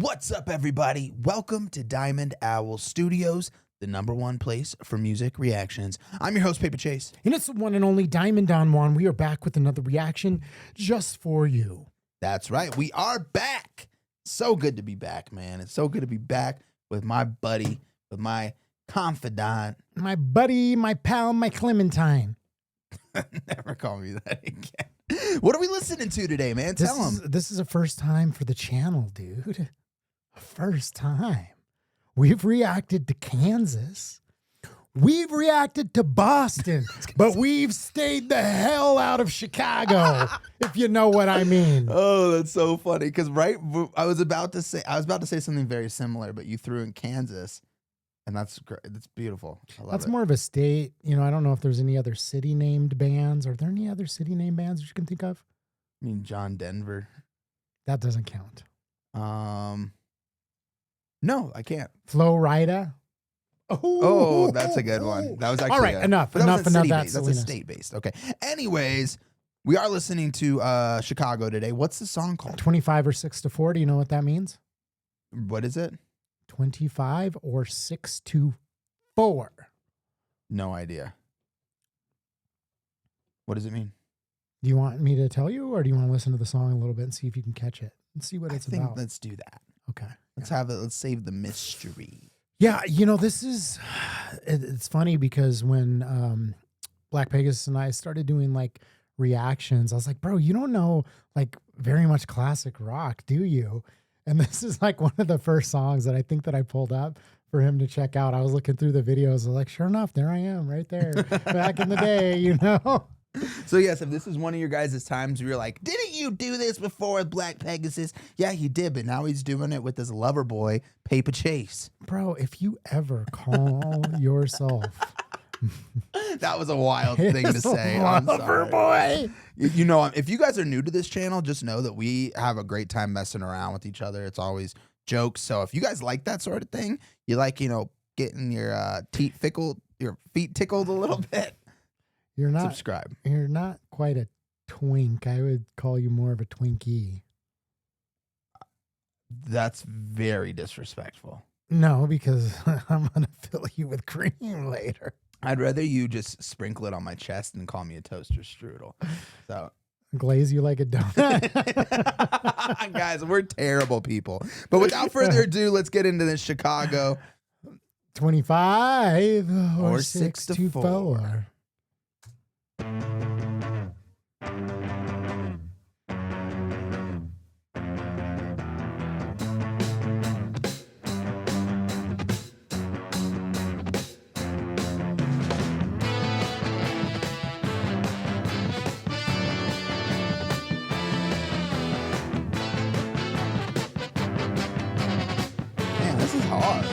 What's up, everybody? Welcome to Diamond Owl Studios, the #1 place for music reactions. I'm your host, Paper Chase. And it's the one and only Diamond Don Juan. We are back with another reaction just for you. That's right. We are back. So good to be back, man. It's so good to be back with my buddy, with my confidant. My buddy, my pal, my Clementine. Never call me that again. What are we listening to today, man? Tell them. This is a first time for the channel, dude. A first time. We've reacted to Kansas. We've reacted to Boston, but we've stayed the hell out of Chicago, if you know what I mean. Oh, that's so funny. Because I was about to say something very similar, but you threw in Kansas, and that's great. That's beautiful. I love That's it. more of a state. You know, I don't know if there's any other city named bands. Are there any other city named bands that you can think of? I mean, John Denver. That doesn't count. No, I can't. Flo Rida. Oh, that's a good one. That was actually all right. Enough. but that Enough. wasn't Enough. city-based. That's a silliness. state-based. Okay. Anyways, we are listening to Chicago today. What's the song called? 25 or 6 to 4. Do you know what that means? What is it? 25 or 6 to 4. No idea. What does it mean? Do you want me to tell you, or do you want to listen to the song a little bit and see if you can catch it and see what it's about? Let's do that. Okay. Let's have it. Let's save the mystery. Yeah, you know, this is, it's funny because when Black Pegasus and I started doing like reactions, I was like, bro, you don't know like very much classic rock, do you? And this is like one of the first songs that I think that I pulled up for him to check out. I was looking through the videos. I was like, sure enough, there I am right there back in the day, you know? So yes, if this is one of your guys' times where you're like, didn't you do this before with Black Pegasus? Yeah, he did, but now he's doing it with this lover boy, Paper Chase. Bro, if you ever call yourself That was a wild thing to say. I'm lover sorry. boy. You know, if you guys are new to this channel, just know that we have a great time messing around with each other. It's always jokes. So if you guys like that sort of thing, you like, you know, getting your feet tickled a little bit, You're not subscribe. You're not quite a twink. I would call you more of a Twinkie. That's very disrespectful. No, because I'm gonna fill you with cream later. I'd rather you just sprinkle it on my chest and call me a toaster strudel. So, Glaze you like a donut. guys, we're terrible people. But without further ado, let's get into this Chicago. 25 Or 6 to to 4. 4. Man, this is hard.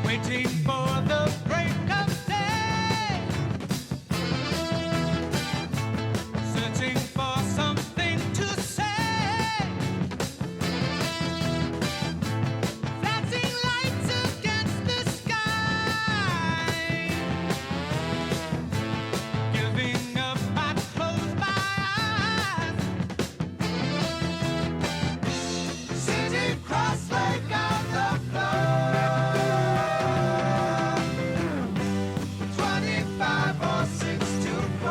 Waiting for the break of day, searching for something to say, flashing lights against the sky, giving up, I close my eyes, sitting cross-legged on the floor. 25 or 6 to 4.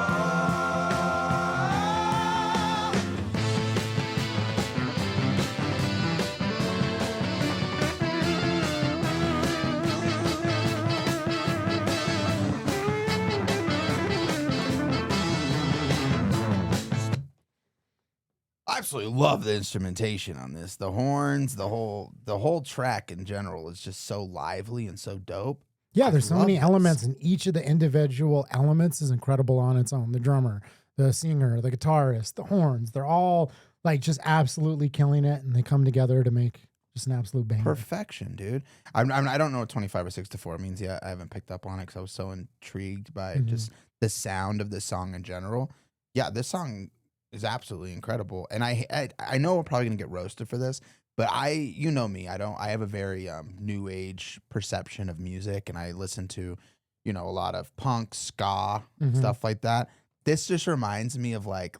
I absolutely love the instrumentation on this. The horns, the whole track in general is just so lively and so dope. Yeah, I there's so love many this. elements, and each of the individual elements is incredible on its own. The drummer, the singer, the guitarist, the horns, they're all like just absolutely killing it, and they come together to make just an absolute banger. Perfection, dude. I don't know what 25 or 6 to 4 means yet. I haven't picked up on it because I was so intrigued by just the sound of this song in general. Yeah, this song is absolutely incredible, and I know we're probably gonna get roasted for this, but you know me, I have a very new age perception of music, and I listen to, a lot of punk, ska, stuff like that. This just reminds me of like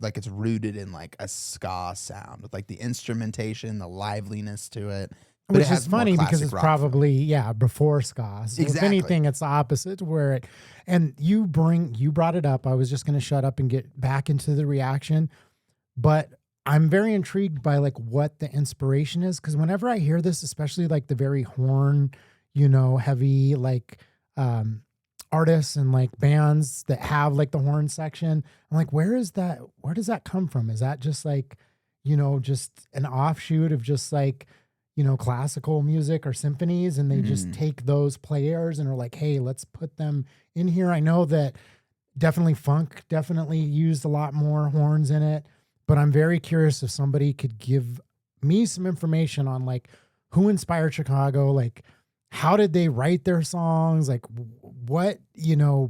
like it's rooted in like a ska sound with like the instrumentation, the liveliness to it. But Which it has is more funny because classic it's rock feel. probably before ska. So if Exactly. anything, it's the opposite. Where it and you brought it up. I was just going to shut up and get back into the reaction, but I'm very intrigued by like what the inspiration is because whenever I hear this, especially like the very horn, heavy like artists and like bands that have like the horn section, I'm like, where does that come from? Is that just like just an offshoot of just like classical music or symphonies, and they just take those players and are like, hey, let's put them in here. I know that definitely funk definitely used a lot more horns in it, but I'm very curious if somebody could give me some information on like who inspired Chicago, like how did they write their songs, like what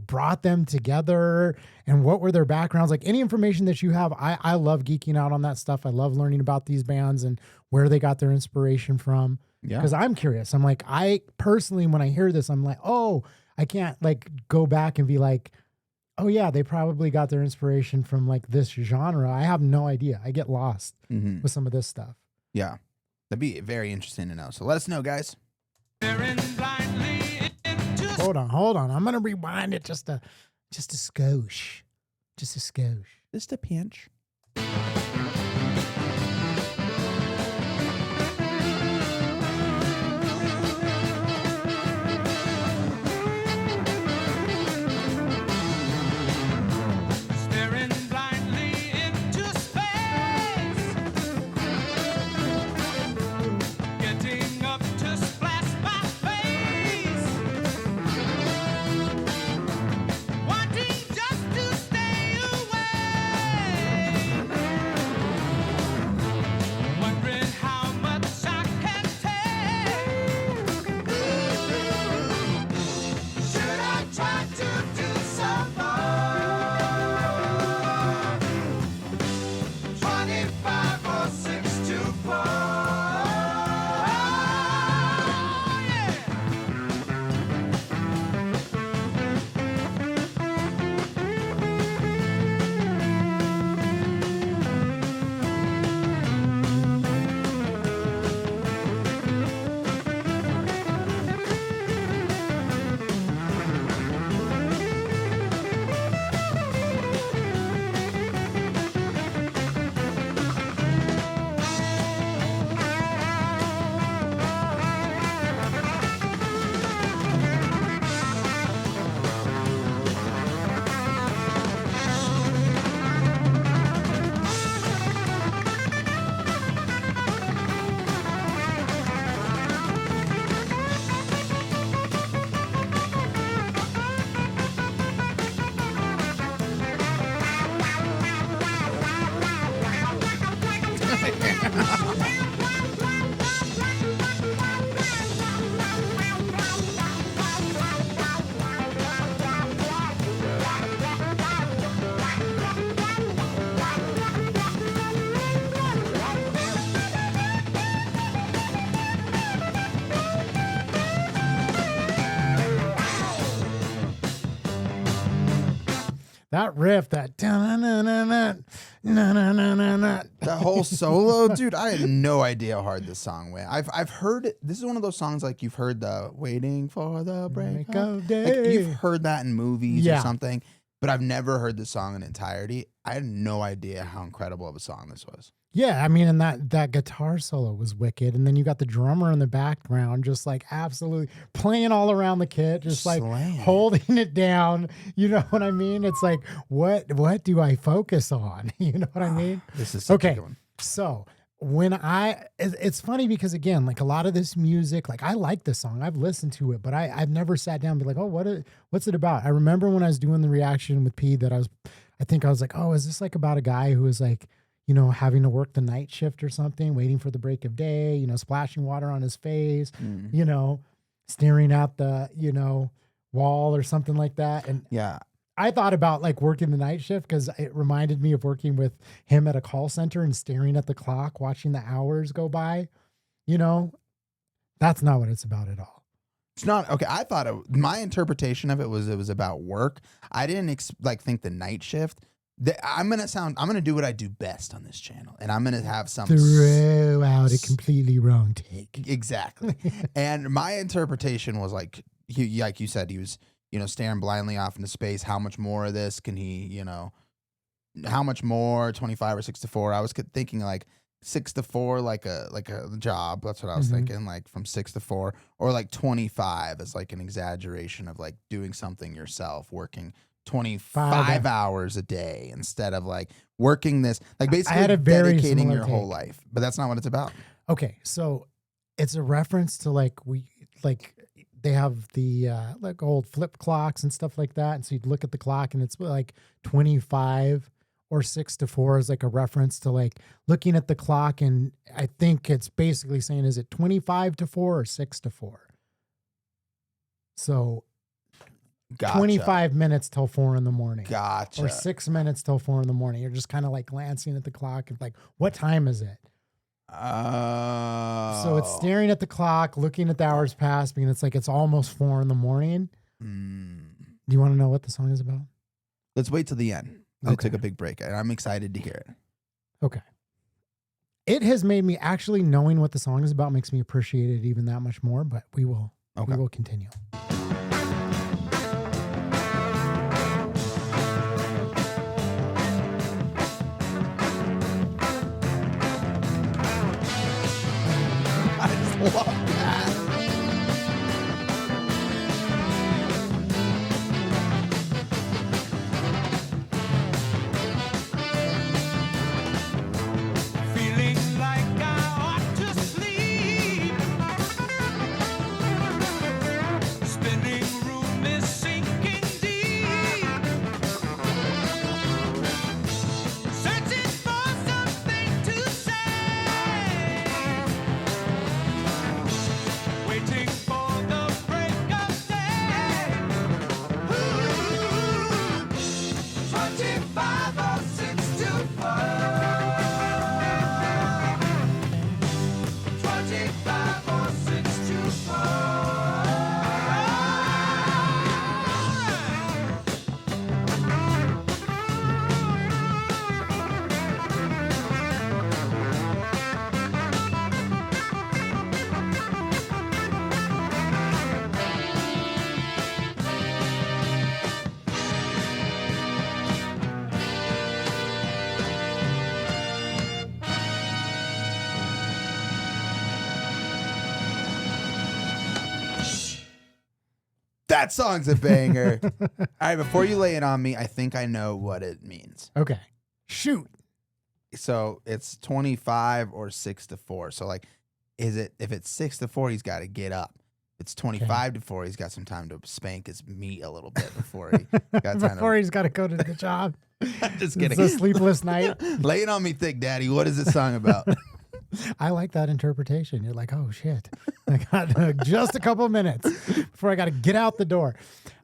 brought them together, and what were their backgrounds, like any information that you have. I love geeking out on that stuff. I love learning about these bands and where they got their inspiration from, Yeah. because I'm curious. I'm like, I personally, when I hear this, I'm like, oh, I can't like go back and be like, oh yeah, they probably got their inspiration from like this genre. I have no idea. I get lost Mhm. with some of this stuff. Yeah. That'd be very interesting to know. So let us know, guys. Staring blindly into Hold on. I'm gonna rewind it just a skosh. Just a skosh. Just a pinch. staring blindly into space, getting up to splash my face, wanting just to stay away, wondering how much I can take. Should I try to do some more? 25 or 6 to 4. Yeah. That riff, that na-na-na-na-na-na-na-na. That whole solo, dude, I had no idea how hard this song went. I've heard it. This is one of those songs like you've heard the "Waiting for the Break Break of of Like, Day. you've heard that in movies Yeah. or something, but I've never heard the song in entirety. I had no idea how incredible of a song this was. Yeah, I mean, and that guitar solo was wicked, and then you got the drummer in the background, just like absolutely playing all around the kit, just like Slaying it. holding it down. You know what I mean? It's like, what do I focus on? You know what I mean? This is such a Okay, good one. so when it's funny because again, like a lot of this music, like I like this song, I've listened to it, but I've never sat down and be like, oh, what's it about? I remember when I was doing the reaction with P that I think I was like, oh, is this like about a guy who is like, having to work the night shift or something, waiting for the break of day, splashing water on his face, staring at the, wall or something like that. And Yeah. I thought about like working the night shift because it reminded me of working with him at a call center and staring at the clock, watching the hours go by. That's not what it's about at all. It's not okay. I thought my interpretation of it was about work. I didn't think the night shift, I'm gonna do what I do best on this channel, and I'm gonna have some Throw out a completely wrong take. exactly. And my interpretation was like like you said, he was staring blindly off into space. How much more of this can he? How much more? 25 or 6 to 4? I was thinking like 6 to 4, like a job. That's what I was thinking, like from 6 to 4, or like 25 is like an exaggeration of like doing something yourself, working 25 hours a day instead of like working this, like basically had a very dedicating your similar whole take. life. But that's not what it's about. Okay, so it's a reference to like they have the like old flip clocks and stuff like that, and so you'd look at the clock and it's like 25 or 6 to 4 is like a reference to like looking at the clock, and I think it's basically saying, is it 25 to 4 or 6 to 4? So Gotcha. 25 minutes till 4 in the morning. Gotcha. Or 6 minutes till 4 in the morning. You're just kind of like glancing at the clock and like, what time is it? Oh. So it's staring at the clock, looking at the hours pass, because it's like it's almost 4 in the morning. Mm. Do you want to know what the song is about? Let's wait till the end. I Okay. took a big break, and I'm excited to hear it. Okay. It has made me actually knowing what the song is about makes me appreciate it even that much more, but we will continue. I just love that. Feeling like I ought to sleep. Spinning room is sinking deep. Searching for something to say. Waiting for the break of day. Ooh, 25 or 6 to 4. 25 or 6 to 4. That song's a banger. All right, before you lay it on me, I think I know what it means. Okay. Shoot. So it's 25 or 6 to 4. So like, if it's 6 to 4, he's got to get up. If it's 25 to 4, he's got some time to spank his meat a little bit before he got time Before he's got to go to the job. Just It's kidding. a sleepless night. Lay it on me thick, Daddy. What is this song about? I like that interpretation. You're like, oh shit, I got just a couple of minutes before I got to get out the door.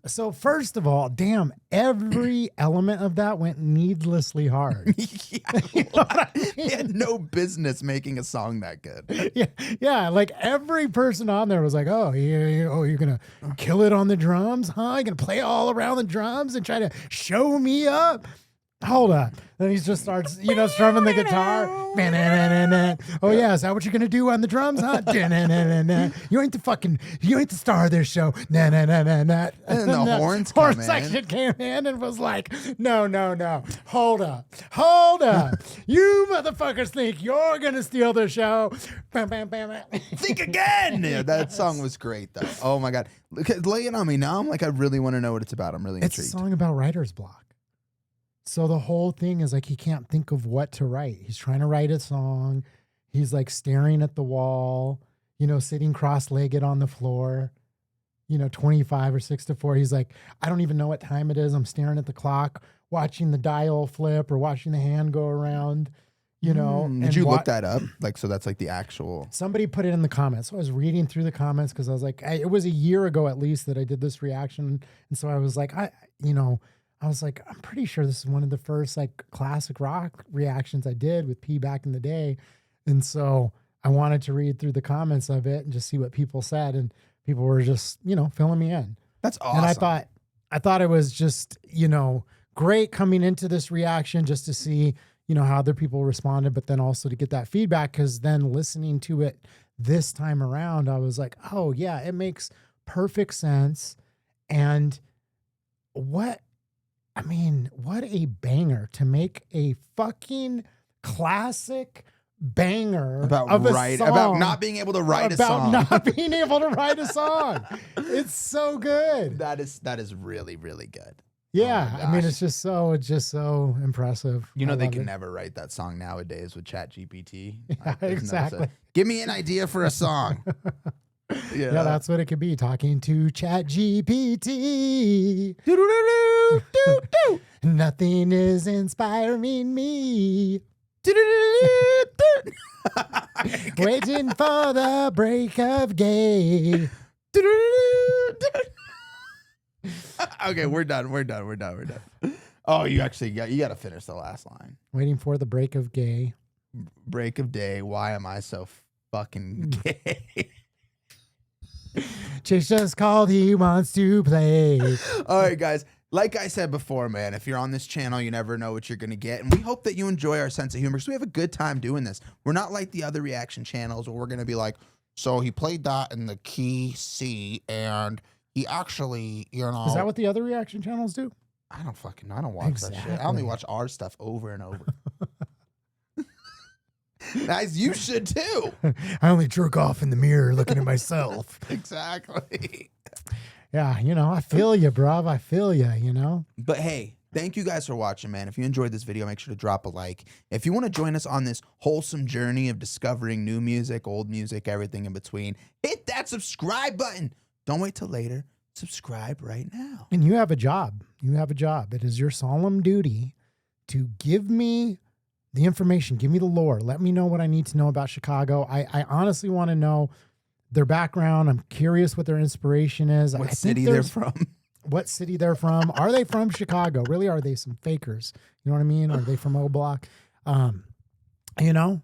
So first of all, damn, every element of that went needlessly hard. He had no business making a song that good. Yeah. Like every person on there was like, oh, you're gonna kill it on the drums, huh? You're gonna play all around the drums and try to show me up. Hold on. Then he just starts, strumming the guitar. Oh yeah, is that what you're gonna do on the drums, huh? You ain't the star of this show. And the horns come horn in. section came in and was like, no. Hold up. You motherfuckers think you're gonna steal the show. Think again. Yeah, that song was great though. Oh my God. Lay it on me now. I'm like, I really want to know what it's about. I'm really It's a intrigued. song about writer's block. So the whole thing is like he can't think of what to write. He's trying to write a song. He's like staring at the wall, sitting cross-legged on the floor, 25 or 6 to 4. He's like, I don't even know what time it is. I'm staring at the clock, watching the dial flip or watching the hand go around, Did you look that up? Like, so that's like the actual. Somebody put it in the comments. So I was reading through the comments because I was like, it was a year ago at least that I did this reaction. And so I was like, I was like, I'm pretty sure this is one of the first like classic rock reactions I did with P back in the day. And so I wanted to read through the comments of it and just see what people said. And people were just, filling me in. That's awesome. And I thought it was just, great coming into this reaction just to see, you know, how other people responded, but then also to get that feedback. Cause then listening to it this time around, I was like, oh yeah, it makes perfect sense. And what a banger to make a fucking classic banger About of a song. about not being able to write a song. About not being able to write a song. It's so good. That is really, really good. Yeah, Oh my I mean, gosh. it's just so impressive. You know I they love can it. never write that song nowadays with ChatGPT. Yeah, Like, there's no exactly. such- Give me an idea for a song. Yeah, that's what it could be. Talking to Chat GPT. Nothing is inspiring me. Waiting for the break of day. Okay, we're done. Oh, you got to finish the last line. Waiting for the break of gay. Break of day. Why am I so fucking gay? Chase just called. He wants to play. All right, guys. Like I said before, man, if you're on this channel, you never know what you're going to get. And we hope that you enjoy our sense of humor because we have a good time doing this. We're not like the other reaction channels where we're going to be like, so he played that in the key C and he actually, you know. Is that what the other reaction channels do? I don't fucking know. I don't watch that shit. I only Exactly. watch our stuff over and over. Guys, you should too. I only jerk off in the mirror looking at myself. Exactly. Yeah, you know, I feel you, bruv. I feel you, you know? But hey, thank you guys for watching, man. If you enjoyed this video, make sure to drop a like. If you want to join us on this wholesome journey of discovering new music, old music, everything in between, hit that subscribe button. Don't wait till later. Subscribe right now. And you have a job. You have a job. It is your solemn duty to give me the information, give me the lore. Let me know what I need to know about Chicago. I honestly want to know their background. I'm curious what their inspiration is. I What think city they're there's- from. What city they're from. Are they from Chicago? Really? Are they some fakers? You know what I mean? Are they from O Block? You know,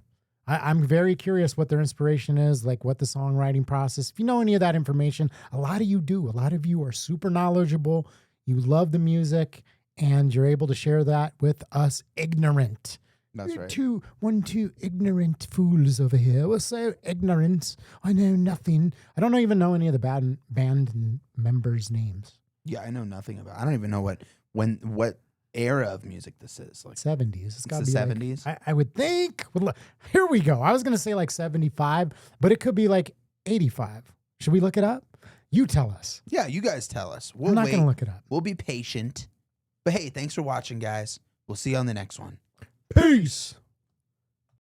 I'm very curious what their inspiration is, like what the songwriting process. If you know any of that information, a lot of you do. A lot of you are super knowledgeable. You love the music and you're able to share that with us ignorant. That's You're right. two ignorant fools over here. We're so ignorant. I know nothing. I don't even know any of the band members' names. Yeah, I know nothing about. I don't even know what era of music this is. Like 70s. It's got to the be 70s? Like, I would think. Well, here we go. I was going to say like 75, but it could be like 85. Should we look it up? You tell us. Yeah, you guys tell us. We'll I'm not wait. going to look it up. We'll be patient. But hey, thanks for watching, guys. We'll see you on the next one. Peace.